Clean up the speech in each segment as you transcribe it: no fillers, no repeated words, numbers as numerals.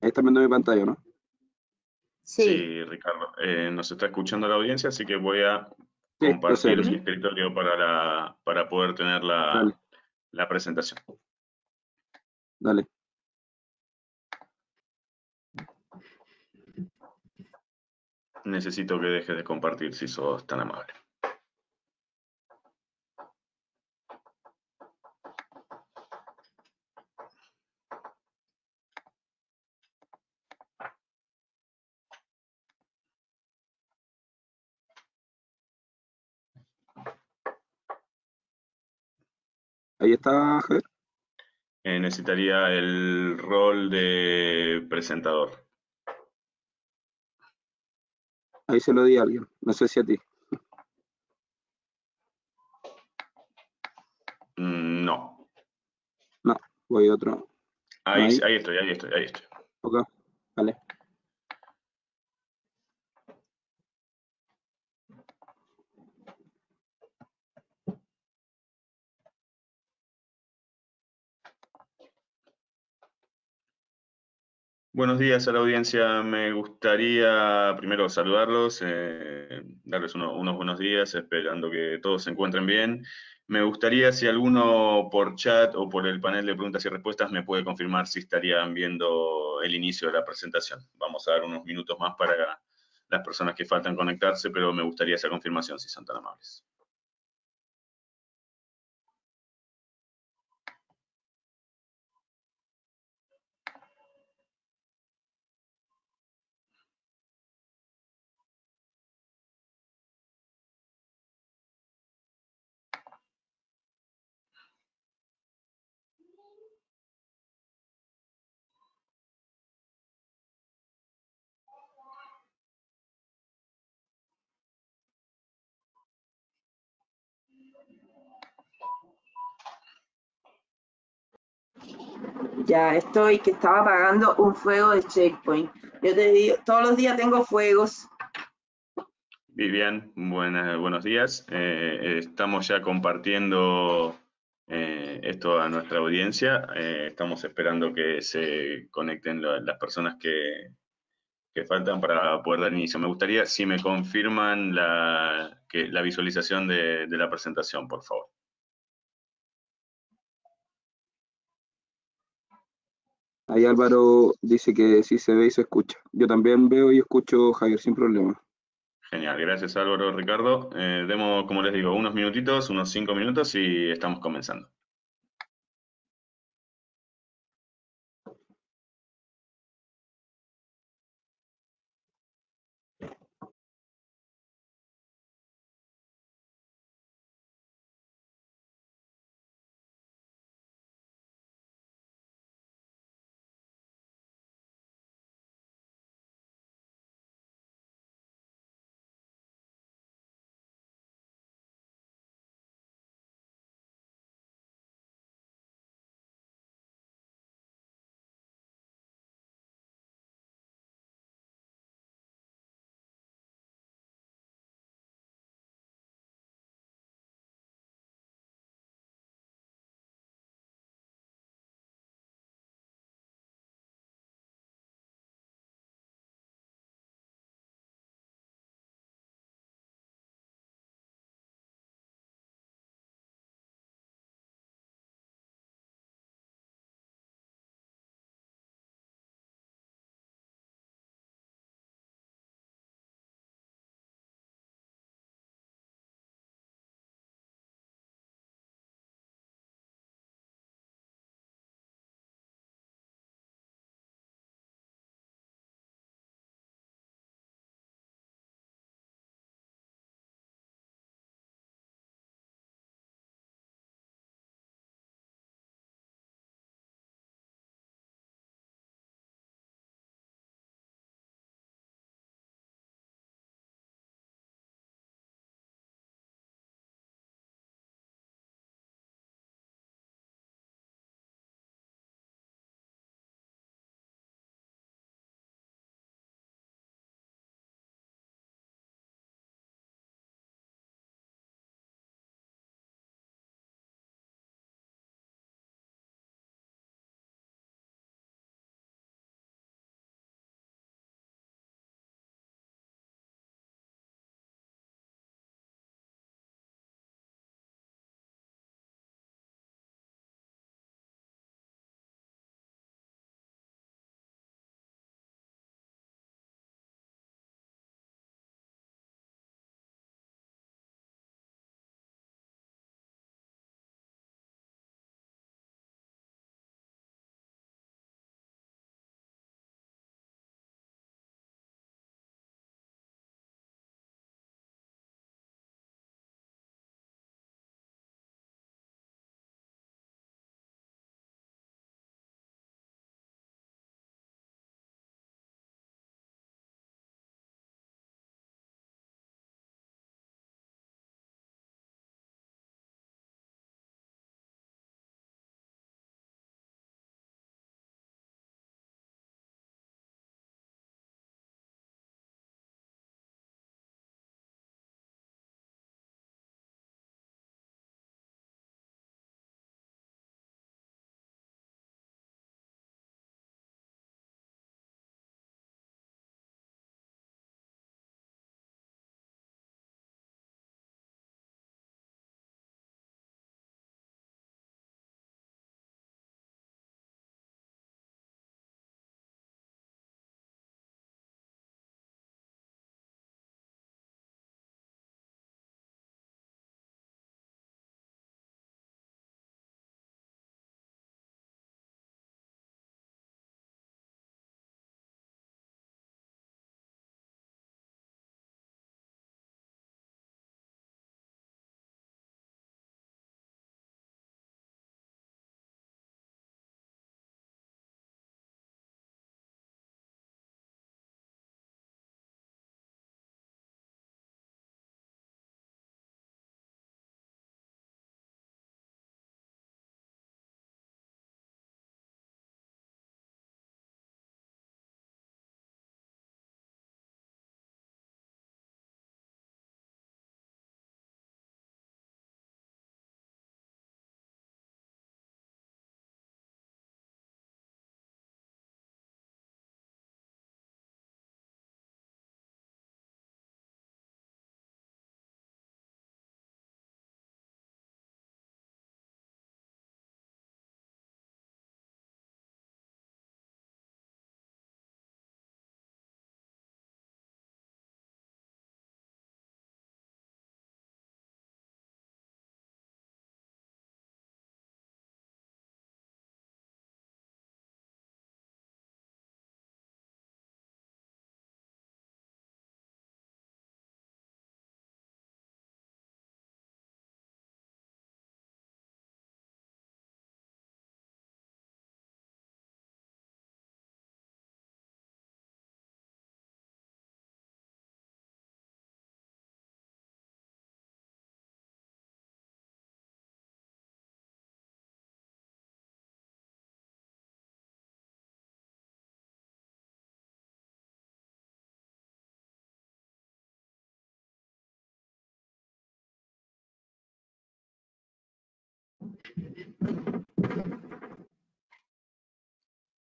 Ahí está viendo mi pantalla, ¿no? Sí, Sí, Ricardo. Nos está escuchando la audiencia, así que voy a Sí, entonces, compartir mi escritorio para poder tener dale, la presentación. dale. Necesito que dejes de compartir si sos tan amable. Ahí está, Javier. Necesitaría el rol de presentador. Ahí se lo di a alguien. No sé si a ti. No. No, voy a otro. Ahí, Ahí, ahí estoy, ahí estoy, ahí estoy. acá. Vale. Buenos días a la audiencia. Me gustaría primero saludarlos, darles unos buenos días, esperando que todos se encuentren bien. Me gustaría si alguno por chat o por el panel de preguntas y respuestas me puede confirmar si estarían viendo el inicio de la presentación. Vamos a dar unos minutos más para las personas que faltan conectarse, pero me gustaría esa confirmación si son tan amables. ya estoy, que estaba apagando un fuego de Checkpoint. Yo te digo, todos los días tengo fuegos. Vivian, buenos días. Estamos ya compartiendo esto a nuestra audiencia. Estamos esperando que se conecten las personas que faltan para poder dar inicio. Me gustaría si me confirman la visualización de la presentación, por favor. Ahí Álvaro dice que sí se ve y se escucha. Yo también veo y escucho, Javier, sin problema. Genial, gracias Álvaro, Ricardo. Demos, como les digo, unos minutitos, unos 5 minutos y estamos comenzando.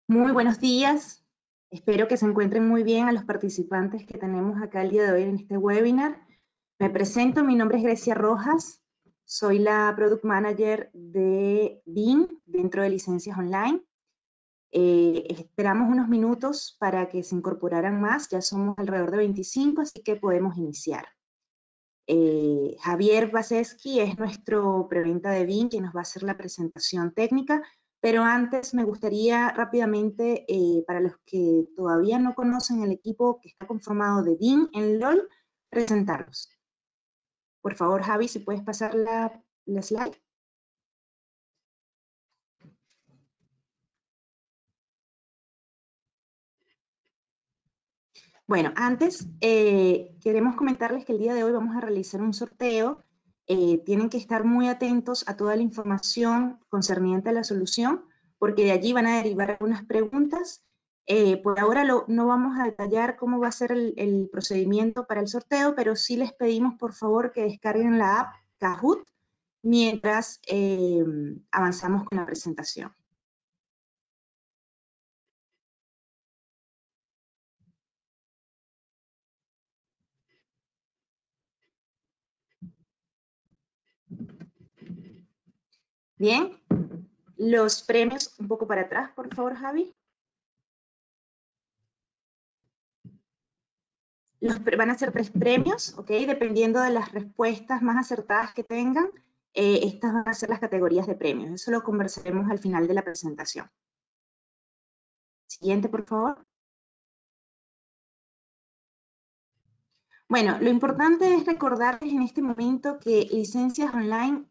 Muy buenos días. Espero que se encuentren muy bien a los participantes que tenemos acá el día de hoy en este webinar. Me presento, mi nombre es Grecia Rojas. Soy la Product Manager de BIM dentro de Licencias Online. Esperamos unos minutos para que se incorporaran más. Ya somos alrededor de 25, así que podemos iniciar. Javier Baseski es nuestro preventa de BIM, quien nos va a hacer la presentación técnica, pero antes me gustaría rápidamente, para los que todavía no conocen el equipo que está conformado de BIM en LOL, presentarlos. Por favor, Javi, si puedes pasar la slide. Bueno, antes queremos comentarles que el día de hoy vamos a realizar un sorteo. Tienen que estar muy atentos a toda la información concerniente a la solución, porque de allí van a derivar algunas preguntas. Por ahora no vamos a detallar cómo va a ser el procedimiento para el sorteo, pero sí les pedimos por favor que descarguen la app Kahoot mientras avanzamos con la presentación. Bien, los premios, un poco para atrás, por favor, Javi. Van a ser 3 premios, ¿ok? Dependiendo de las respuestas más acertadas que tengan, estas van a ser las categorías de premios. Eso lo conversaremos al final de la presentación. Siguiente, por favor. Bueno, lo importante es recordarles en este momento que Licencias Online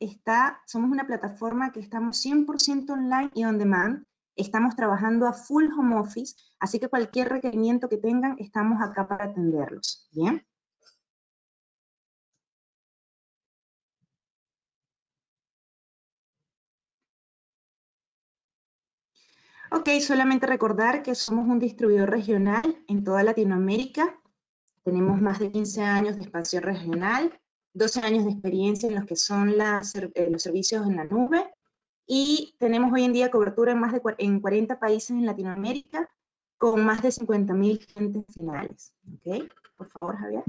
somos una plataforma que estamos 100% online y on demand. Estamos trabajando a full home office, así que cualquier requerimiento que tengan, estamos acá para atenderlos. ¿Bien? Ok, solamente recordar que somos un distribuidor regional en toda Latinoamérica. Tenemos más de 15 años de expansión regional, 12 años de experiencia en los que son los servicios en la nube, y tenemos hoy en día cobertura en 40 países en Latinoamérica, con más de 50.000 clientes finales. ¿Ok? Por favor, Javier.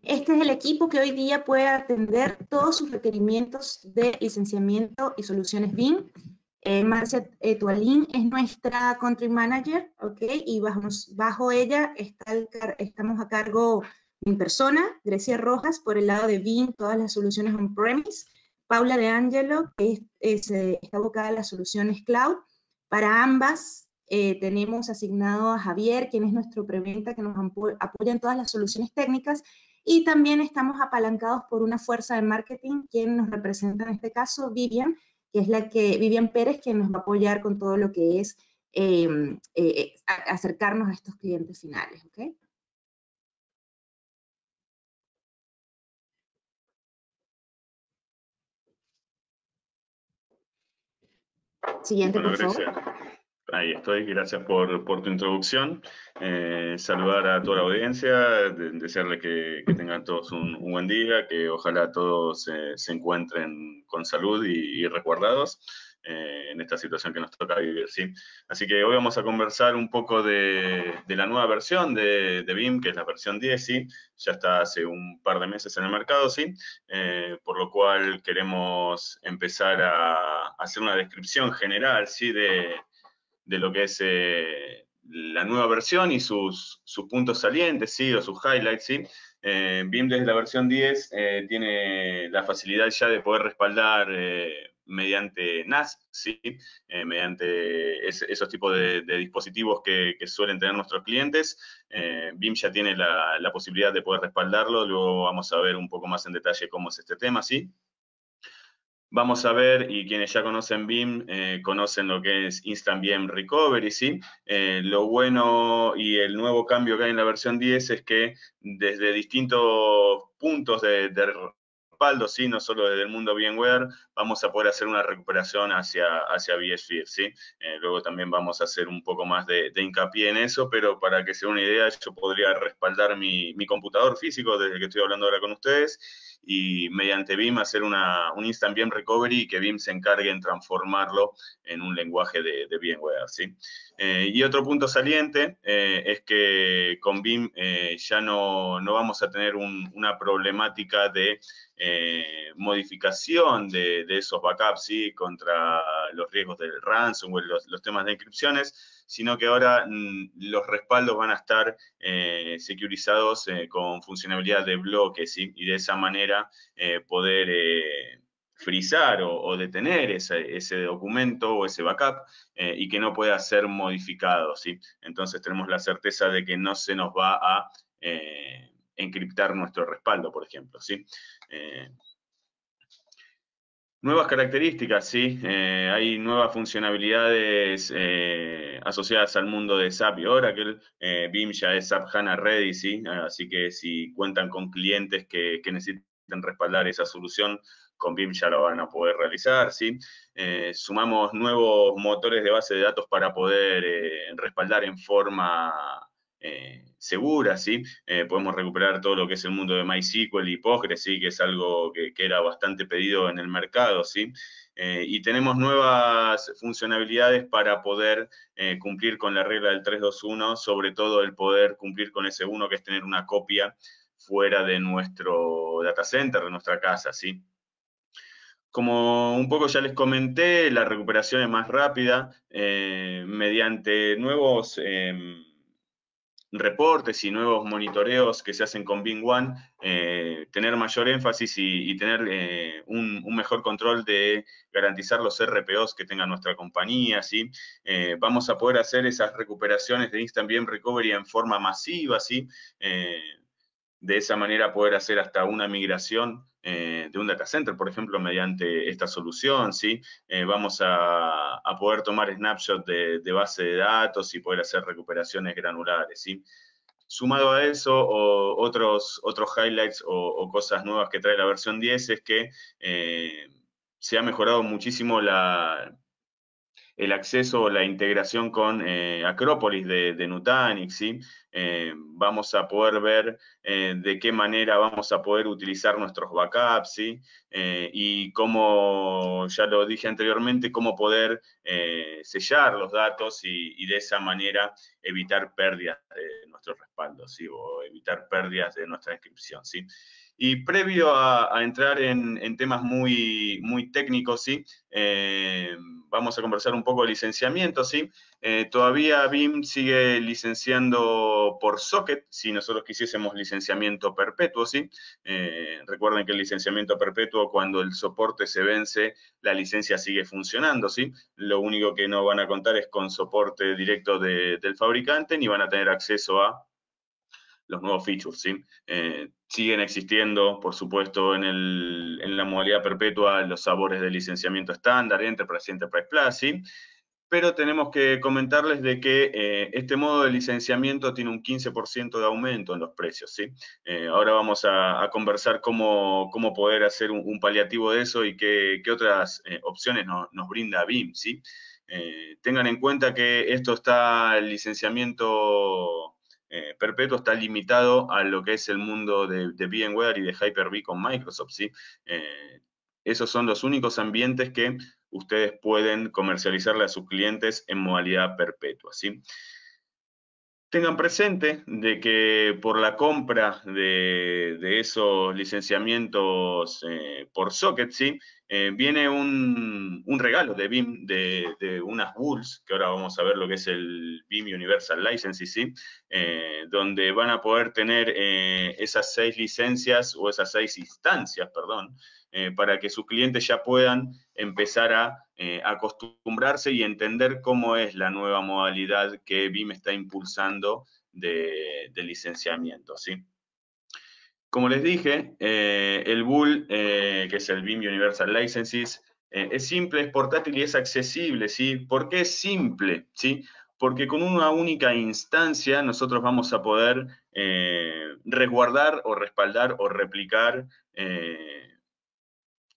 Este es el equipo que hoy día puede atender todos sus requerimientos de licenciamiento y soluciones BIM. Marcia Tualín es nuestra Country Manager, ¿ok? Y bajo ella estamos a cargo mi persona, Grecia Rojas, por el lado de BIM, todas las soluciones on-premise. Paula De Angelo, que está abocada a las soluciones cloud. Para ambas tenemos asignado a Javier, quien es nuestro preventa, que nos apoya en todas las soluciones técnicas. Y también estamos apalancados por una fuerza de marketing, quien nos representa en este caso, Vivian, que es Vivian Pérez, quien nos va a apoyar con todo lo que es acercarnos a estos clientes finales. ¿Okay? Siguiente, Bueno, por favor. Ahí estoy, gracias por tu introducción. Saludar a toda la audiencia, desearle que tengan todos un buen día, que ojalá todos se encuentren con salud y resguardados en esta situación que nos toca vivir, ¿sí? Así que hoy vamos a conversar un poco de la nueva versión de BIM, que es la versión 10, ¿sí? Ya está hace un par de meses en el mercado, ¿sí? Por lo cual queremos empezar a hacer una descripción general, ¿sí? De lo que es la nueva versión y sus puntos salientes, ¿sí? O sus highlights, ¿sí? BIM desde la versión 10 tiene la facilidad ya de poder respaldar mediante NAS, ¿sí? Mediante esos tipos de dispositivos que suelen tener nuestros clientes. BIM ya tiene la posibilidad de poder respaldarlo, luego vamos a ver un poco más en detalle cómo es este tema, ¿sí? Vamos a ver, y quienes ya conocen BIM, conocen lo que es Instant BIM Recovery, ¿sí? Lo bueno y el nuevo cambio que hay en la versión 10 es que desde distintos puntos de respaldos, ¿sí? No solo desde el mundo VMware, vamos a poder hacer una recuperación hacia vSphere, ¿sí? Luego también vamos a hacer un poco más de hincapié en eso, pero para que se den una idea, yo podría respaldar mi computador físico desde que estoy hablando ahora con ustedes, y mediante Vim hacer un Instant VM Recovery y que Vim se encargue en transformarlo en un lenguaje de VMware, ¿sí? Y otro punto saliente es que con Vim ya no vamos a tener una problemática de modificación de esos backups, ¿sí? Contra los riesgos del ransomware, los temas de encripciones, sino que ahora los respaldos van a estar securizados con funcionalidad de bloque, ¿sí? Y de esa manera poder frizar o detener ese documento o ese backup y que no pueda ser modificado, ¿sí? Entonces tenemos la certeza de que no se nos va a encriptar nuestro respaldo, por ejemplo, ¿sí? Nuevas características, ¿sí? Hay nuevas funcionalidades asociadas al mundo de SAP y Oracle. Vim ya es SAP HANA Ready, ¿sí? Así que si cuentan con clientes que necesiten respaldar esa solución, con Vim ya lo van a poder realizar, ¿sí? Sumamos nuevos motores de base de datos para poder respaldar en forma segura, ¿sí? Podemos recuperar todo lo que es el mundo de MySQL y Postgres, ¿sí? Que es algo que era bastante pedido en el mercado, ¿sí? Y tenemos nuevas funcionalidades para poder cumplir con la regla del 3-2-1, sobre todo el poder cumplir con ese 1, que es tener una copia fuera de nuestro data center, de nuestra casa, ¿sí? Como un poco ya les comenté, la recuperación es más rápida mediante nuevos reportes y nuevos monitoreos que se hacen con Vim One, tener mayor énfasis y tener un mejor control de garantizar los RPOs que tenga nuestra compañía, ¿sí? Vamos a poder hacer esas recuperaciones de Instant VM Recovery en forma masiva, ¿sí? De esa manera poder hacer hasta una migración de un data center, por ejemplo, mediante esta solución, ¿sí? Vamos a poder tomar snapshot de base de datos y poder hacer recuperaciones granulares, ¿sí? Sumado a eso, otros highlights o cosas nuevas que trae la versión 10 es que se ha mejorado muchísimo el acceso o la integración con Acropolis de Nutanix, ¿sí? Vamos a poder ver de qué manera vamos a poder utilizar nuestros backups, ¿sí? Y como ya lo dije anteriormente, cómo poder sellar los datos y de esa manera evitar pérdidas de nuestros respaldos, ¿sí? O evitar pérdidas de nuestra inscripción, ¿sí? Y previo a entrar en temas muy técnicos, ¿sí? Vamos a conversar un poco de licenciamiento, ¿sí? Todavía Vim sigue licenciando por socket, si nosotros quisiésemos licenciamiento perpetuo, ¿sí? Recuerden que el licenciamiento perpetuo, cuando el soporte se vence, la licencia sigue funcionando, ¿sí? Lo único que no van a contar es con soporte directo del fabricante, ni van a tener acceso a los nuevos features, ¿sí? Siguen existiendo, por supuesto, en la modalidad perpetua los sabores de licenciamiento estándar, Enterprise y Enterprise Plus, ¿sí? Pero tenemos que comentarles de que este modo de licenciamiento tiene un 15% de aumento en los precios, ¿sí? Ahora vamos a conversar cómo poder hacer un paliativo de eso y qué otras opciones nos brinda Vim, ¿sí? Tengan en cuenta que el licenciamiento perpetuo está limitado a lo que es el mundo de VMware y de Hyper-V con Microsoft, ¿sí? Esos son los únicos ambientes que ustedes pueden comercializarle a sus clientes en modalidad perpetua, ¿sí? Tengan presente de que por la compra de esos licenciamientos por socket, ¿sí? Viene un regalo de Vim, de unas BULs, que ahora vamos a ver lo que es el Vim Universal License, ¿sí? Donde van a poder tener esas 6 licencias o esas 6 instancias, perdón, para que sus clientes ya puedan empezar a acostumbrarse y entender cómo es la nueva modalidad que Vim está impulsando de licenciamiento, ¿sí? Como les dije, el BUL, que es el Vim Universal Licenses, es simple, es portátil y es accesible, ¿sí? ¿Por qué es simple? ¿Sí? Porque con una única instancia nosotros vamos a poder resguardar o respaldar o replicar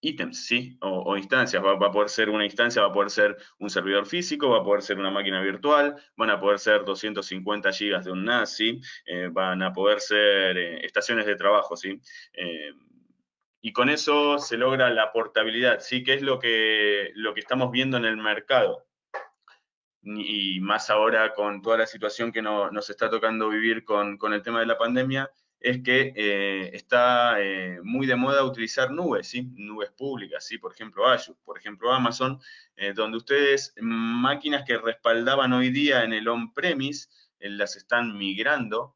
ítems, ¿sí? O instancias. Va a poder ser una instancia, va a poder ser un servidor físico, va a poder ser una máquina virtual, van a poder ser 250 gigas de un NAS, ¿sí? Van a poder ser estaciones de trabajo, ¿sí? Y con eso se logra la portabilidad, ¿sí? Que es lo que estamos viendo en el mercado. Y más ahora con toda la situación que nos está tocando vivir con el tema de la pandemia, es que está muy de moda utilizar nubes, ¿sí? Nubes públicas, ¿sí? Por ejemplo, Azure, por ejemplo, Amazon, donde ustedes, máquinas que respaldaban hoy día en el on-premise, las están migrando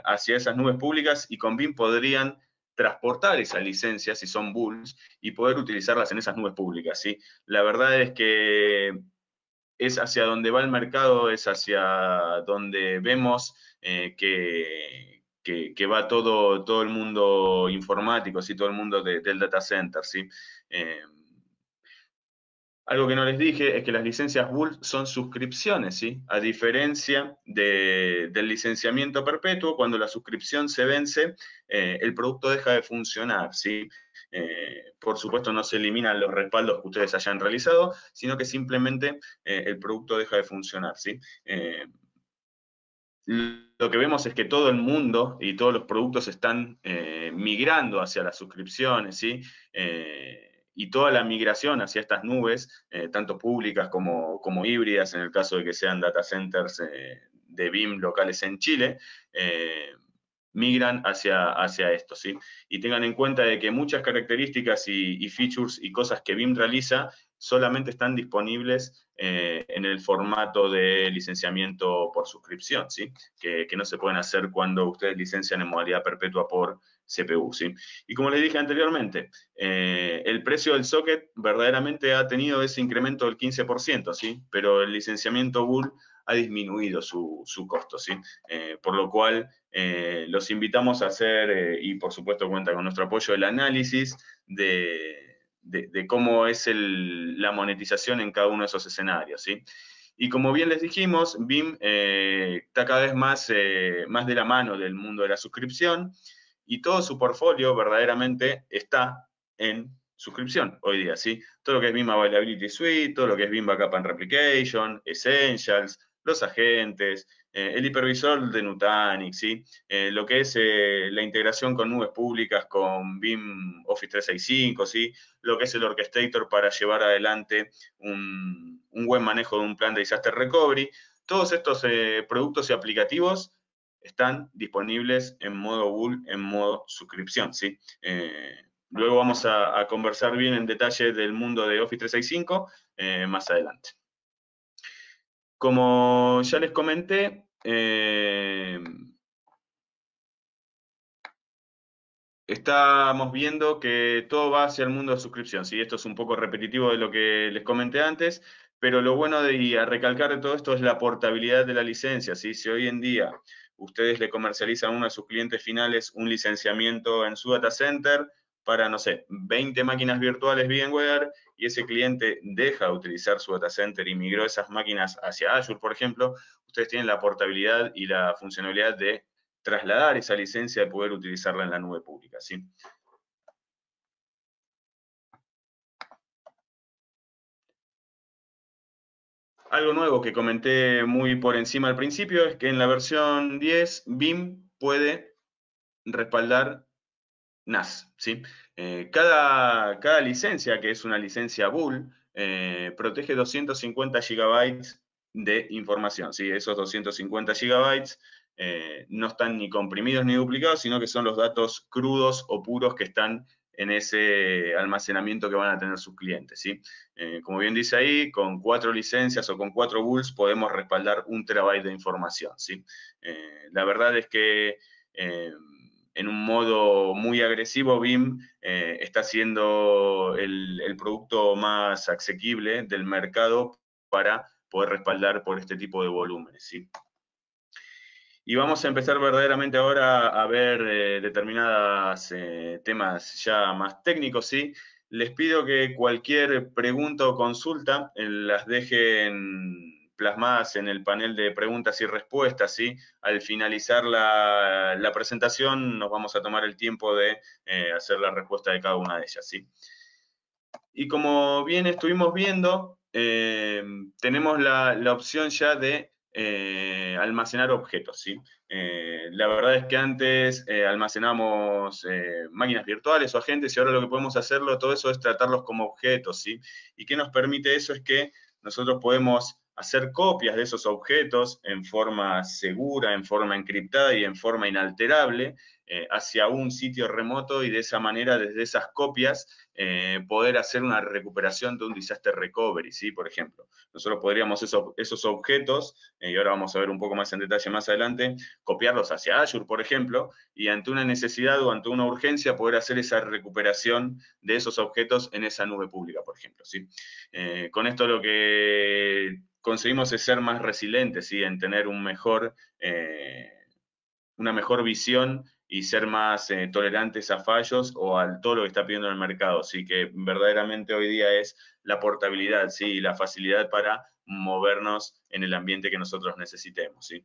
hacia esas nubes públicas, y con BIM podrían transportar esas licencias, si son bulls, y poder utilizarlas en esas nubes públicas, ¿sí? La verdad es que es hacia donde va el mercado, es hacia donde vemos que va todo el mundo informático, ¿sí? Todo el mundo del data center, ¿sí? Algo que no les dije es que las licencias Bulk son suscripciones, ¿sí? A diferencia del licenciamiento perpetuo, cuando la suscripción se vence, el producto deja de funcionar, ¿sí? Por supuesto, no se eliminan los respaldos que ustedes hayan realizado, sino que simplemente el producto deja de funcionar, ¿sí? Lo que vemos es que todo el mundo y todos los productos están migrando hacia las suscripciones, ¿sí? Y toda la migración hacia estas nubes, tanto públicas como híbridas, en el caso de que sean data centers de BIM locales en Chile, migran hacia esto, ¿sí? Y tengan en cuenta de que muchas características y features y cosas que BIM realiza solamente están disponibles en el formato de licenciamiento por suscripción, ¿sí? Que no se pueden hacer cuando ustedes licencian en modalidad perpetua por CPU, ¿sí? Y como les dije anteriormente, el precio del socket verdaderamente ha tenido ese incremento del 15%, ¿sí? Pero el licenciamiento Bull ha disminuido su costo, ¿sí? Por lo cual los invitamos a hacer, y por supuesto cuenta con nuestro apoyo, el análisis de cómo es la monetización en cada uno de esos escenarios, ¿sí? Y como bien les dijimos, BIM está cada vez más de la mano del mundo de la suscripción, y todo su portfolio verdaderamente está en suscripción hoy día, ¿sí? Todo lo que es BIM Availability Suite, todo lo que es BIM Backup and Replication, Essentials, los agentes, el hipervisor de Nutanix, ¿sí? Lo que es la integración con nubes públicas, con BIM Office 365, ¿sí? Lo que es el Orchestrator para llevar adelante un buen manejo de un plan de disaster recovery. Todos estos productos y aplicativos están disponibles en modo Bull, en modo suscripción, ¿sí? Luego vamos a conversar bien en detalle del mundo de Office 365 más adelante. Como ya les comenté, estamos viendo que todo va hacia el mundo de suscripción, ¿sí? Esto es un poco repetitivo de lo que les comenté antes, pero lo bueno y a recalcar de todo esto es la portabilidad de la licencia, ¿sí? Si hoy en día ustedes le comercializan a uno de sus clientes finales un licenciamiento en su data center para, no sé, 20 máquinas virtuales VMware, y ese cliente deja de utilizar su data center y migró esas máquinas hacia Azure, por ejemplo, ustedes tienen la portabilidad y la funcionalidad de trasladar esa licencia y poder utilizarla en la nube pública, ¿sí? Algo nuevo que comenté muy por encima al principio es que en la versión 10 BIM puede respaldar NAS, ¿sí? Cada licencia, que es una licencia Bull, protege 250 gigabytes de información, ¿sí? Esos 250 gigabytes no están ni comprimidos ni duplicados, sino que son los datos crudos o puros que están en ese almacenamiento que van a tener sus clientes, ¿sí? Como bien dice ahí, con 4 licencias o con 4 bulls podemos respaldar 1 terabyte de información, ¿sí? La verdad es que en un modo muy agresivo, BIM está siendo el producto más asequible del mercado para poder respaldar por este tipo de volúmenes, ¿sí? Y vamos a empezar verdaderamente ahora a ver determinados temas ya más técnicos, ¿sí? Les pido que cualquier pregunta o consulta las dejen plasmadas en el panel de preguntas y respuestas, ¿sí? Al finalizar la presentación nos vamos a tomar el tiempo de hacer la respuesta de cada una de ellas, ¿sí? Y como bien estuvimos viendo, tenemos la opción ya de almacenar objetos, ¿sí? La verdad es que antes almacenamos máquinas virtuales o agentes, y ahora lo que podemos hacerlo, todo eso es tratarlos como objetos, ¿sí? ¿Y qué nos permite eso? Es que nosotros podemos hacer copias de esos objetos en forma segura, en forma encriptada y en forma inalterable hacia un sitio remoto, y de esa manera, desde esas copias, poder hacer una recuperación de un disaster recovery, ¿sí? Por ejemplo, nosotros podríamos esos objetos, y ahora vamos a ver un poco más en detalle más adelante, copiarlos hacia Azure, por ejemplo, y ante una necesidad o ante una urgencia poder hacer esa recuperación de esos objetos en esa nube pública, por ejemplo, ¿sí? Con esto lo que conseguimos es ser más resilientes, ¿sí? En tener una mejor visión y ser más tolerantes a fallos o a todo lo que está pidiendo el mercado. Así que verdaderamente hoy día es la portabilidad, ¿sí? Y la facilidad para movernos en el ambiente que nosotros necesitemos, ¿sí?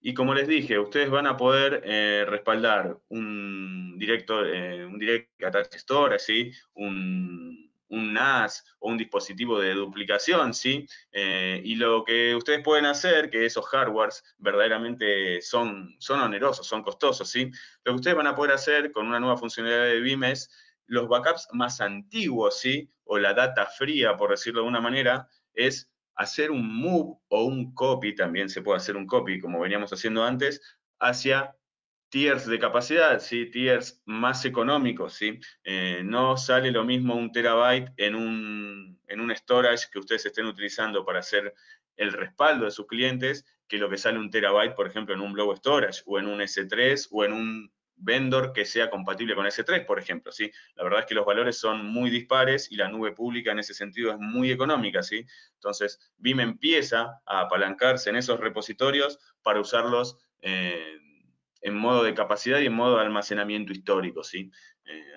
Y como les dije, ustedes van a poder respaldar un Direct Attached Storage, ¿sí? Un NAS o un dispositivo de duplicación, ¿sí? Y lo que ustedes pueden hacer, que esos hardwares verdaderamente son onerosos, son costosos, ¿sí? Lo que ustedes van a poder hacer con una nueva funcionalidad de Veeam es los backups más antiguos, ¿sí? O la data fría, por decirlo de una manera, es hacer un move o un copy, también se puede hacer un copy, como veníamos haciendo antes, hacia tiers de capacidad, ¿sí? Tiers más económicos, ¿sí? No sale lo mismo 1 terabyte en un storage que ustedes estén utilizando para hacer el respaldo de sus clientes, que lo que sale 1 terabyte, por ejemplo, en un Blob Storage, o en un S3, o en un vendor que sea compatible con S3, por ejemplo, ¿sí? La verdad es que los valores son muy dispares y la nube pública en ese sentido es muy económica, ¿sí? Entonces, Veeam empieza a apalancarse en esos repositorios para usarlos en modo de capacidad y en modo de almacenamiento histórico, ¿sí?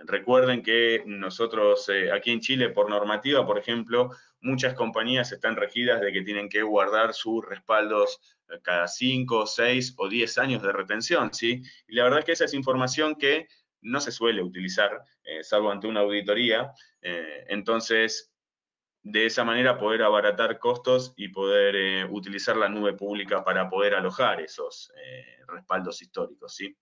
Recuerden que nosotros aquí en Chile, por normativa, por ejemplo, muchas compañías están regidas de que tienen que guardar sus respaldos cada 5, 6 o 10 años de retención, ¿sí? Y la verdad es que esa es información que no se suele utilizar, salvo ante una auditoría. Entonces, de esa manera poder abaratar costos y poder utilizar la nube pública para poder alojar esos respaldos históricos, ¿sí?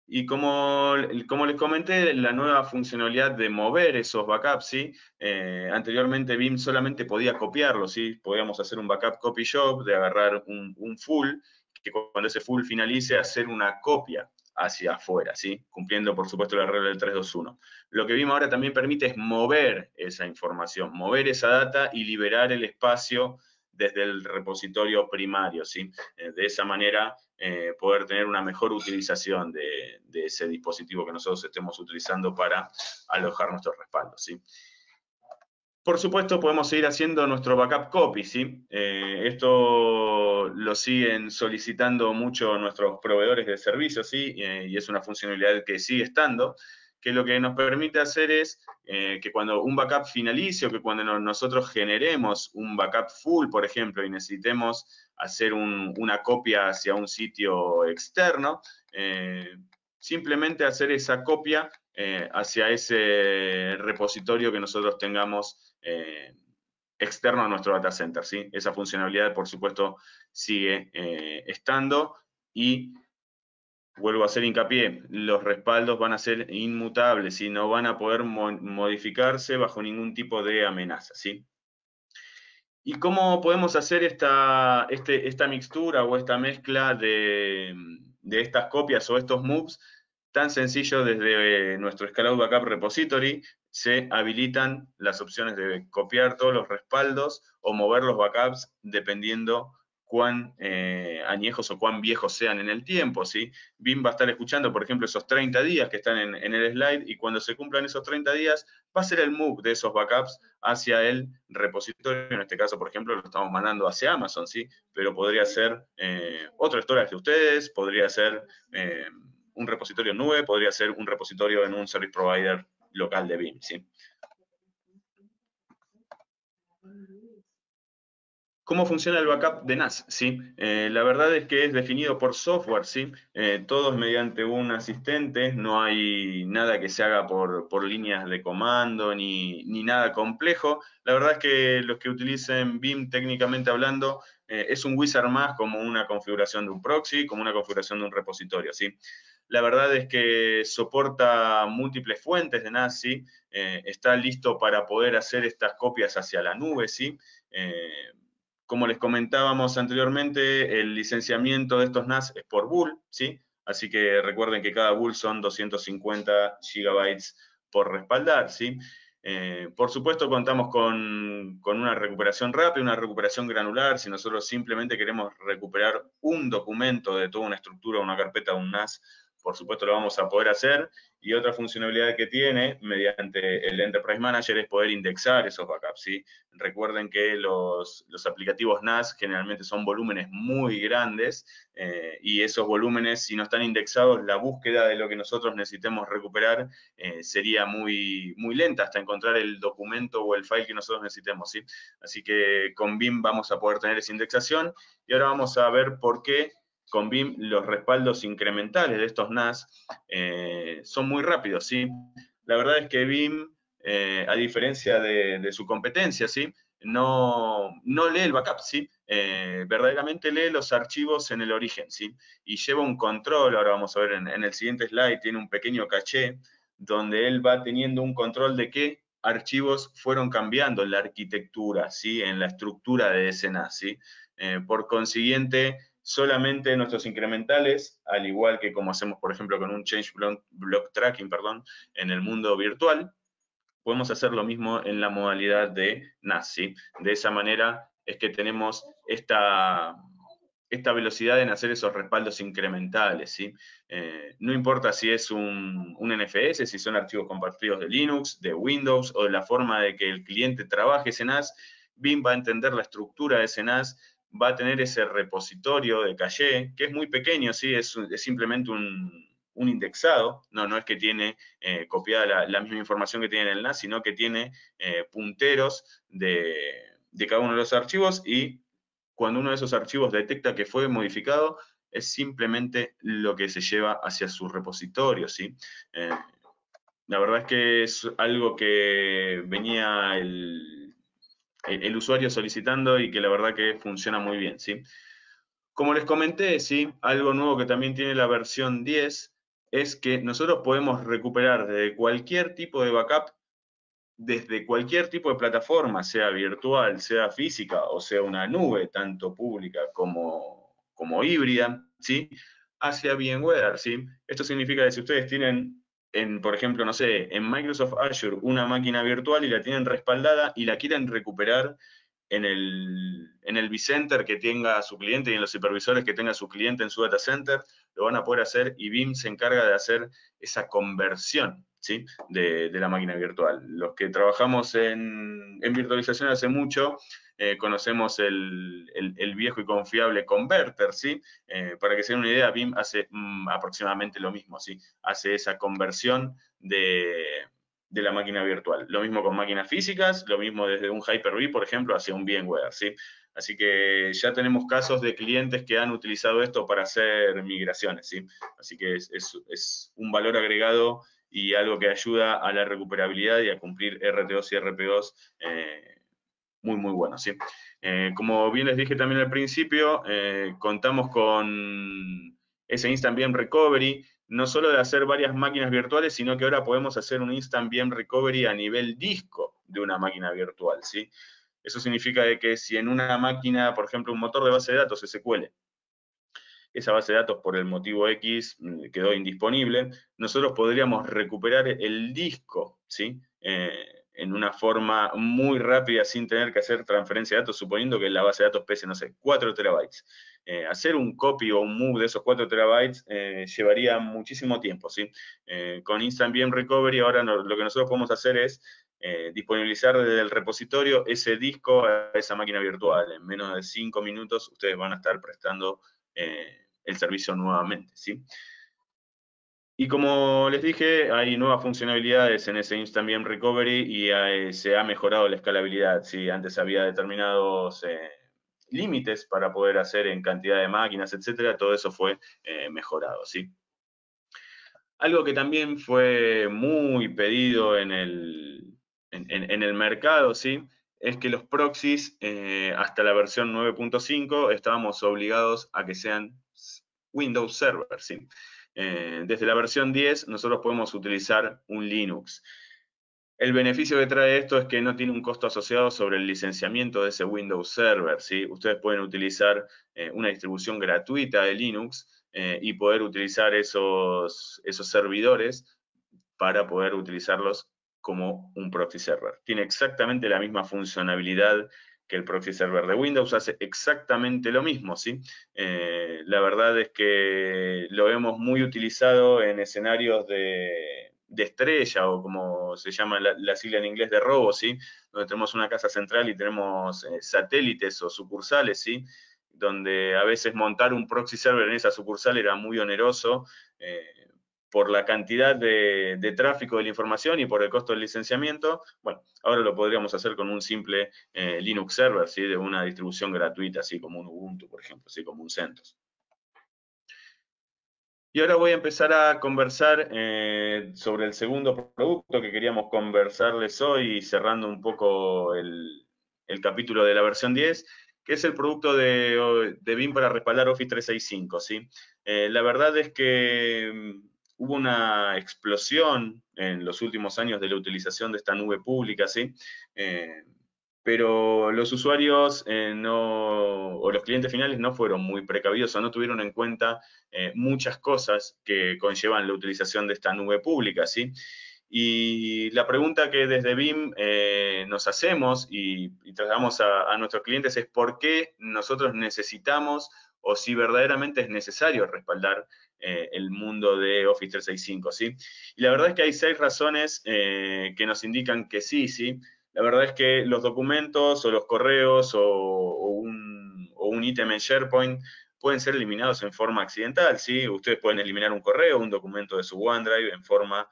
Y como les comenté, la nueva funcionalidad de mover esos backups, ¿sí? Anteriormente Veeam solamente podía copiarlos, ¿sí? Podíamos hacer un backup copy job, de agarrar un full, que cuando ese full finalice, hacer una copia hacia afuera, ¿sí? Cumpliendo, por supuesto, la regla del 3-2-1. Lo que Veeam ahora también permite es mover esa información, mover esa data y liberar el espacio desde el repositorio primario, ¿sí? De esa manera poder tener una mejor utilización de ese dispositivo que nosotros estemos utilizando para alojar nuestros respaldos, ¿sí? Por supuesto, podemos seguir haciendo nuestro backup copy, ¿sí? Esto lo siguen solicitando mucho nuestros proveedores de servicios, ¿sí? Y es una funcionalidad que sigue estando, que lo que nos permite hacer es que cuando un backup finalice o que cuando nosotros generemos un backup full, por ejemplo, y necesitemos hacer una copia hacia un sitio externo, simplemente hacer esa copia hacia ese repositorio que nosotros tengamos externo a nuestro data center, ¿sí? Esa funcionalidad, por supuesto, sigue estando, y vuelvo a hacer hincapié, los respaldos van a ser inmutables y no van a poder modificarse bajo ningún tipo de amenaza, ¿sí? ¿Y cómo podemos hacer esta mixtura o esta mezcla de estas copias o estos moves? Tan sencillo, desde nuestro Scalout Backup Repository se habilitan las opciones de copiar todos los respaldos o mover los backups dependiendo cuán añejos o cuán viejos sean en el tiempo, ¿sí? Veeam va a estar escuchando, por ejemplo, esos 30 días que están en el slide, y cuando se cumplan esos 30 días va a ser el move de esos backups hacia el repositorio. En este caso, por ejemplo, lo estamos mandando hacia Amazon, ¿sí? Pero podría ser otro storage de ustedes, podría ser un repositorio en nube, podría ser un repositorio en un service provider local de Veeam, ¿sí? ¿Cómo funciona el backup de NAS? ¿Sí? La verdad es que es definido por software, ¿sí? Todo es mediante un asistente, no hay nada que se haga por líneas de comando ni nada complejo. La verdad es que los que utilicen Veeam técnicamente hablando, es un wizard más como una configuración de un proxy, como una configuración de un repositorio, ¿sí? La verdad es que soporta múltiples fuentes de NAS, ¿sí? Está listo para poder hacer estas copias hacia la nube, ¿sí? Como les comentábamos anteriormente, el licenciamiento de estos NAS es por bull, ¿sí? Así que recuerden que cada bull son 250 gigabytes por respaldar, ¿sí? Por supuesto, contamos con una recuperación rápida, una recuperación granular. Si nosotros simplemente queremos recuperar un documento de toda una estructura, una carpeta, un NAS, por supuesto lo vamos a poder hacer. Y otra funcionalidad que tiene mediante el Enterprise Manager es poder indexar esos backups, ¿sí? Recuerden que los aplicativos NAS generalmente son volúmenes muy grandes, y esos volúmenes, si no están indexados, la búsqueda de lo que nosotros necesitemos recuperar sería muy lenta hasta encontrar el documento o el file que nosotros necesitemos, ¿sí? Así que con Veeam vamos a poder tener esa indexación, y ahora vamos a ver por qué con Veeam los respaldos incrementales de estos NAS son muy rápidos, ¿sí? La verdad es que Veeam, a diferencia de su competencia, ¿sí? No lee el backup, ¿sí? Verdaderamente lee los archivos en el origen, ¿sí? Y lleva un control, ahora vamos a ver en el siguiente slide, tiene un pequeño caché, donde él va teniendo un control de qué archivos fueron cambiando en la arquitectura, ¿sí? En la estructura de ese NAS, ¿sí? Por consiguiente, solamente nuestros incrementales, al igual que como hacemos, por ejemplo, con un change block tracking, perdón, en el mundo virtual, podemos hacer lo mismo en la modalidad de NAS, ¿sí? De esa manera es que tenemos esta velocidad en hacer esos respaldos incrementales, ¿sí? No importa si es un NFS, si son archivos compartidos de Linux, de Windows, o de la forma de que el cliente trabaje ese NAS, Veeam va a entender la estructura de ese NAS, va a tener ese repositorio de caché, que es muy pequeño, ¿sí? Es simplemente un indexado, no es que tiene copiada la misma información que tiene en el NAS, sino que tiene punteros de cada uno de los archivos, y cuando uno de esos archivos detecta que fue modificado, es simplemente lo que se lleva hacia su repositorio, ¿sí? La verdad es que es algo que venía el usuario solicitando y que la verdad que funciona muy bien, ¿sí? Como les comenté, ¿sí? Algo nuevo que también tiene la versión 10 es que nosotros podemos recuperar desde cualquier tipo de backup, desde cualquier tipo de plataforma, sea virtual, sea física o sea una nube, tanto pública como híbrida, ¿sí? Hacia VMware, ¿sí? Esto significa que si ustedes tienen, por ejemplo, no sé, en Microsoft Azure una máquina virtual y la tienen respaldada y la quieren recuperar en el vCenter que tenga su cliente y en los supervisores que tenga su cliente en su data center, lo van a poder hacer, y Veeam se encarga de hacer esa conversión, ¿sí? de la máquina virtual. Los que trabajamos en virtualización hace mucho, conocemos el viejo y confiable Converter, ¿sí? Para que se den una idea, Veeam hace aproximadamente lo mismo, ¿sí? Hace esa conversión de la máquina virtual. Lo mismo con máquinas físicas, lo mismo desde un Hyper-V, por ejemplo, hacia un VMware, ¿sí? Así que ya tenemos casos de clientes que han utilizado esto para hacer migraciones, ¿sí? Así que es un valor agregado y algo que ayuda a la recuperabilidad y a cumplir RT2 y RP2 muy bueno, ¿sí? Como bien les dije también al principio, contamos con ese Instant VM Recovery, no solo de hacer varias máquinas virtuales, sino que ahora podemos hacer un Instant VM Recovery a nivel disco de una máquina virtual, ¿sí? Eso significa de que si en una máquina, por ejemplo, un motor de base de datos SQL, esa base de datos por el motivo X quedó indisponible, nosotros podríamos recuperar el disco, ¿sí? En una forma muy rápida sin tener que hacer transferencia de datos, suponiendo que la base de datos pese, no sé, 4 terabytes. Hacer un copy o un move de esos 4 terabytes llevaría muchísimo tiempo, ¿sí? Con Instant VM Recovery ahora lo que nosotros podemos hacer es disponibilizar desde el repositorio ese disco a esa máquina virtual. En menos de 5 minutos ustedes van a estar prestando el servicio nuevamente, ¿sí? Y como les dije, hay nuevas funcionalidades en ese Instant VM Recovery y se ha mejorado la escalabilidad, ¿sí? Antes había determinados límites para poder hacer en cantidad de máquinas, etcétera, todo eso fue mejorado, ¿sí? Algo que también fue muy pedido en el mercado, ¿sí? Es que los proxies, hasta la versión 9.5, estábamos obligados a que sean Windows Server, ¿sí? Desde la versión 10, nosotros podemos utilizar un Linux. El beneficio que trae esto es que no tiene un costo asociado sobre el licenciamiento de ese Windows Server, ¿sí? Ustedes pueden utilizar una distribución gratuita de Linux y poder utilizar esos servidores para poder utilizarlos como un proxy server. Tiene exactamente la misma funcionalidad que el proxy server de Windows, hace exactamente lo mismo, ¿sí? La verdad es que lo hemos muy utilizado en escenarios de estrella, o como se llama la sigla en inglés, de robo, ¿sí? Donde tenemos una casa central y tenemos satélites o sucursales, ¿sí? Donde a veces montar un proxy server en esa sucursal era muy oneroso, por la cantidad de tráfico de la información y por el costo del licenciamiento. Bueno, ahora lo podríamos hacer con un simple Linux server, ¿sí? De una distribución gratuita, así como un Ubuntu, por ejemplo, así como un CentOS. Y ahora voy a empezar a conversar sobre el segundo producto que queríamos conversarles hoy, cerrando un poco el capítulo de la versión 10, que es el producto de BIM para respaldar Office 365, ¿sí? La verdad es que hubo una explosión en los últimos años de la utilización de esta nube pública, ¿sí? Pero los usuarios o los clientes finales no fueron muy precavidos o no tuvieron en cuenta muchas cosas que conllevan la utilización de esta nube pública, ¿sí? Y la pregunta que desde BIM nos hacemos y trasladamos a nuestros clientes es por qué nosotros necesitamos, o si verdaderamente es necesario respaldar el mundo de Office 365, ¿sí? Y la verdad es que hay 6 razones que nos indican que sí, ¿sí? La verdad es que los documentos o los correos o un ítem en SharePoint pueden ser eliminados en forma accidental, ¿sí? Ustedes pueden eliminar un correo, un documento de su OneDrive en forma,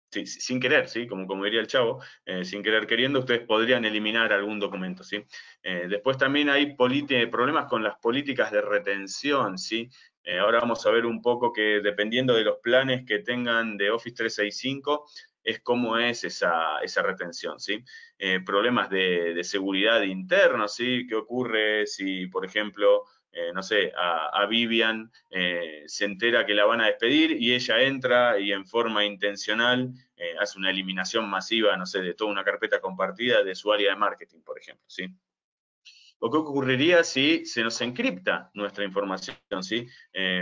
sin querer, ¿sí? Como diría el Chavo, sin querer queriendo, ustedes podrían eliminar algún documento, ¿sí? Después también hay problemas con las políticas de retención, ¿sí? Ahora vamos a ver un poco que dependiendo de los planes que tengan de Office 365, es cómo es esa retención, ¿sí? Problemas de seguridad interna, ¿sí? ¿Qué ocurre si, por ejemplo, no sé, a Vivian se entera que la van a despedir y ella entra y en forma intencional hace una eliminación masiva, no sé, de toda una carpeta compartida de su área de marketing, por ejemplo, ¿sí? ¿O qué ocurriría si se nos encripta nuestra información, ¿sí?